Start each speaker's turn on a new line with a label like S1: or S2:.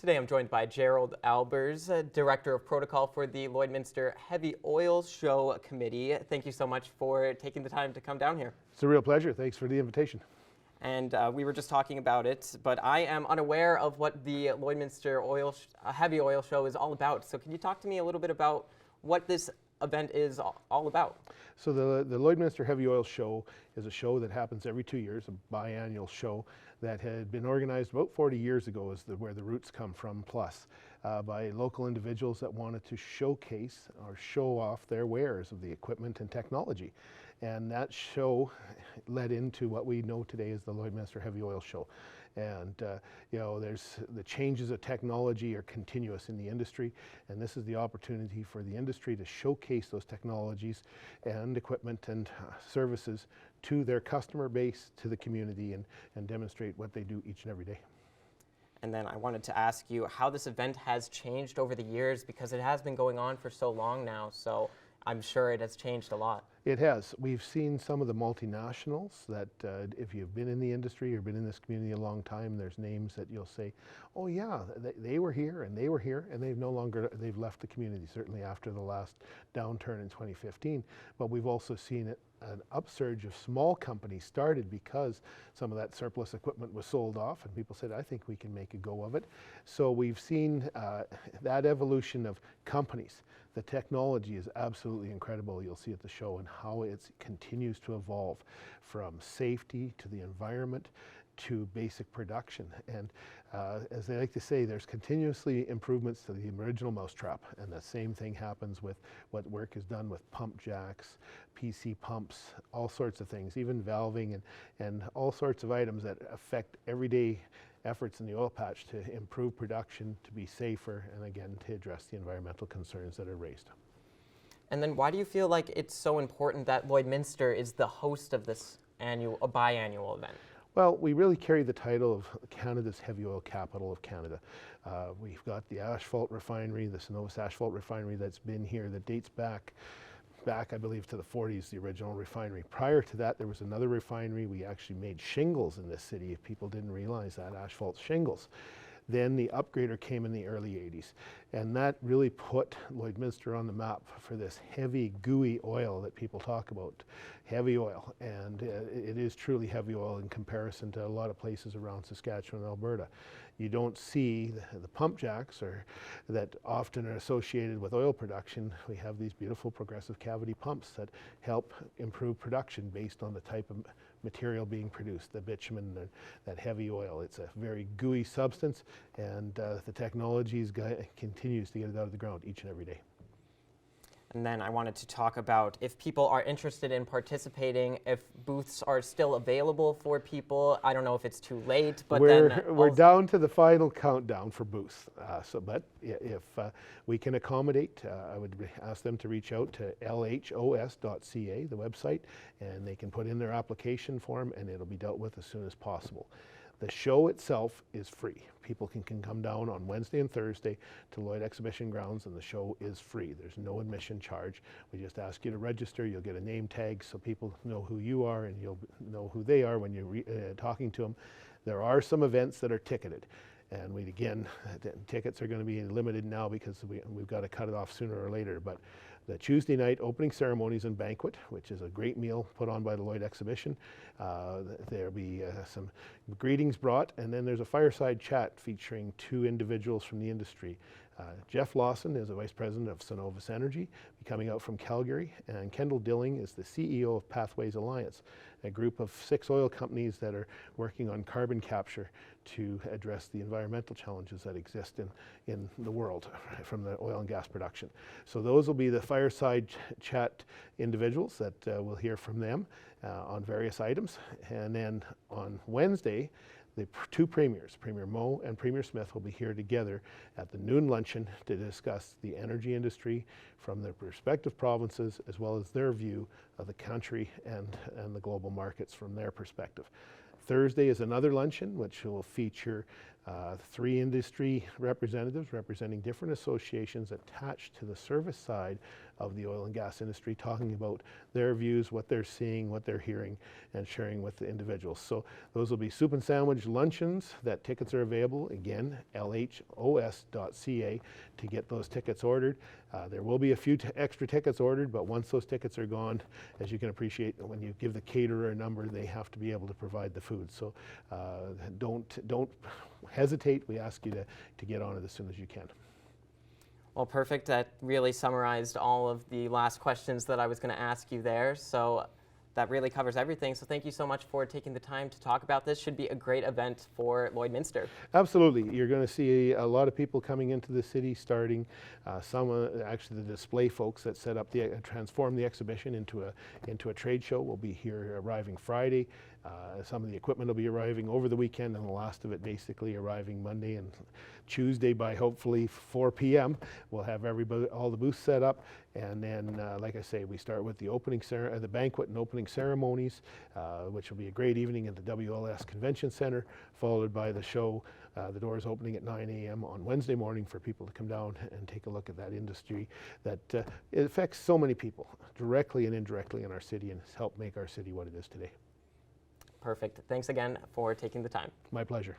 S1: Today I'm joined by Gerald Albers, Director of Protocol for the Lloydminster Heavy Oil Show Committee. Thank you so much for taking the time to come down here.
S2: It's a real pleasure. Thanks for the invitation.
S1: And we were just talking about it, but I am unaware of what the Lloydminster Heavy Oil Show is all about. So can you talk to me a little bit about what this event is all about?
S2: So the Lloydminster Heavy Oil Show is a show that happens every 2 years, a biannual show that had been organized about 40 years ago is where the roots come from, plus by local individuals that wanted to showcase or show off their wares of the equipment and technology. And that show led into what we know today as the Lloydminster Heavy Oil Show. And you know, the changes of technology are continuous in the industry, and this is the opportunity for the industry to showcase those technologies and equipment and services to their customer base, to the community, and demonstrate what they do each and every day.
S1: And then I wanted to ask you how this event has changed over the years, because it has been going on for so long now, so I'm sure it has changed a lot.
S2: It has. We've seen some of the multinationals that if you've been in the industry or been in this community a long time, there's names that you'll say, oh yeah, they were here and they were here, and they've left the community, certainly after the last downturn in 2015. But we've also seen an upsurge of small companies started because some of that surplus equipment was sold off and people said, I think we can make a go of it. So we've seen that evolution of companies. The technology is absolutely incredible. You'll see at the show and how it continues to evolve from safety to the environment to basic production. And as they like to say, there's continuously improvements to the original mousetrap, and the same thing happens with what work is done with pump jacks, PC pumps, all sorts of things, even valving and all sorts of items that affect everyday efforts in the oil patch to improve production, to be safer, and again, to address the environmental concerns that are raised.
S1: And then why do you feel like it's so important that Lloydminster is the host of this biannual event?
S2: Well, we really carry the title of Canada's heavy oil capital of Canada. We've got the asphalt refinery, the Cenovus asphalt refinery that's been here that dates back I believe to the 40s, the original refinery. Prior to that, there was another refinery. We actually made shingles in this city, if people didn't realize that, asphalt shingles. Then the upgrader came in the early 80s, and that really put Lloydminster on the map for this heavy, gooey oil that people talk about, heavy oil. And it is truly heavy oil in comparison to a lot of places around Saskatchewan and Alberta. You don't see the pump jacks that often are associated with oil production. We have these beautiful progressive cavity pumps that help improve production based on the type of material being produced, the bitumen, that heavy oil. It's a very gooey substance, and the technology continues to get it out of the ground each and every day.
S1: And then I wanted to talk about if people are interested in participating, if booths are still available for people. I don't know if it's too late, but
S2: we're down to the final countdown for booths. But if we can accommodate, I would ask them to reach out to lhos.ca, the website, and they can put in their application form, and it'll be dealt with as soon as possible. The show itself is free. People can come down on Wednesday and Thursday to Lloyd Exhibition Grounds, and the show is free. There's no admission charge. We just ask you to register. You'll get a name tag so people know who you are, and you'll know who they are when you're talking to them. There are some events that are ticketed, and tickets are going to be limited now because we've got to cut it off sooner or later. But the Tuesday night opening ceremonies and banquet, which is a great meal put on by the Lloyd Exhibition. There'll be some greetings brought, and then there's a fireside chat featuring two individuals from the industry. Jeff Lawson is the Vice President of Cenovus Energy, coming out from Calgary, and Kendall Dilling is the CEO of Pathways Alliance, a group of 6 oil companies that are working on carbon capture to address the environmental challenges that exist in the world from the oil and gas production. So those will be the fireside chat individuals that we'll hear from them on various items. And then on Wednesday, the two premiers, Premier Moe and Premier Smith, will be here together at the noon luncheon to discuss the energy industry from their respective provinces, as well as their view of the country and the global markets from their perspective. Thursday is another luncheon which will feature 3 industry representatives representing different associations attached to the service side of the oil and gas industry, talking about their views, what they're seeing, what they're hearing, and sharing with the individuals. So those will be soup and sandwich luncheons. That tickets are available, again, lhos.ca to get those tickets ordered. There will be a few extra tickets ordered, but once those tickets are gone, as you can appreciate, when you give the caterer a number, they have to be able to provide the food. So don't hesitate. We ask you to get on it as soon as you can.
S1: Well, perfect. That really summarized all of the last questions that I was going to ask you there. So that really covers everything. So thank you so much for taking the time to talk about this. Should be a great event for Lloydminster.
S2: Absolutely. You're going to see a lot of people coming into the city, starting some actually the display folks that set up transform the exhibition into a trade show will be here arriving Friday. Some of the equipment will be arriving over the weekend, and the last of it basically arriving Monday and Tuesday by hopefully 4 p.m. We'll have all the booths set up, and then, like I say, we start with the the banquet and opening ceremonies, which will be a great evening at the WLS Convention Center, followed by the show. The doors opening at 9 a.m. on Wednesday morning for people to come down and take a look at that industry that it affects so many people, directly and indirectly in our city, and has helped make our city what it is today.
S1: Perfect. Thanks again for taking the time.
S2: My pleasure.